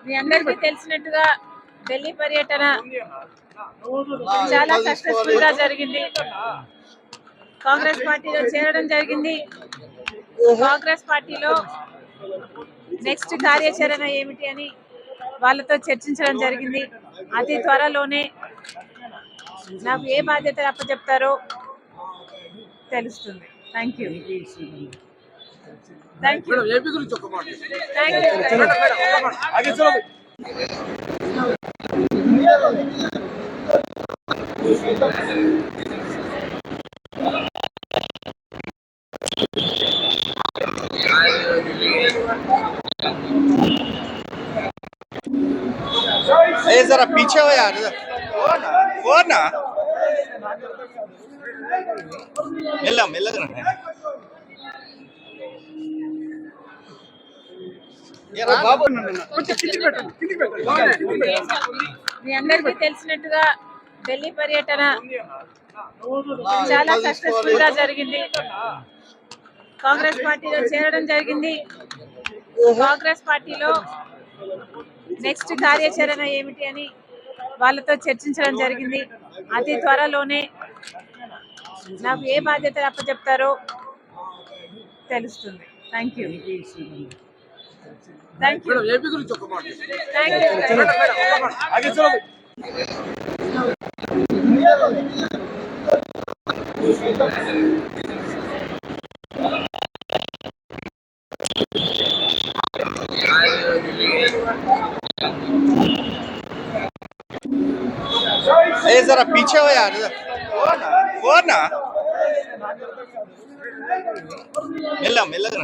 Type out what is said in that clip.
మీ అందరికీ తెలిసినట్టుగా ఢిల్లీ పర్యటన చాలా సక్సెస్ఫుల్ గా జరిగింది. కాంగ్రెస్ పార్టీలో చేరడం జరిగింది. కాంగ్రెస్ పార్టీలో నెక్స్ట్ కార్యాచరణ ఏమిటి అని వాళ్ళతో చర్చించడం జరిగింది. అతి త్వరలోనే నాకు ఏ బాధ్యతలు అప్పచెప్తారో తెలుస్తుంది. Thank you. Thank you. अरे जरा पीछे हो यार, वो ना మెల్లగా మీ అందరికీ తెలిసినట్టుగా ఢిల్లీ పర్యటన చాలా సక్సెస్ఫుల్ గా జరిగింది. కాంగ్రెస్ పార్టీలో చేరడం జరిగింది. కాంగ్రెస్ పార్టీలో నెక్స్ట్ కార్యాచరణ ఏమిటి అని వాళ్ళతో చర్చించడం జరిగింది. అతి త్వరలోనే నాకు ఏ బాధ్యతలు అప్పచెప్తారో తెలుస్తుంది. Thank you. Thank you. अरे जरा पीछे हो यार, वो ना మెల్లగా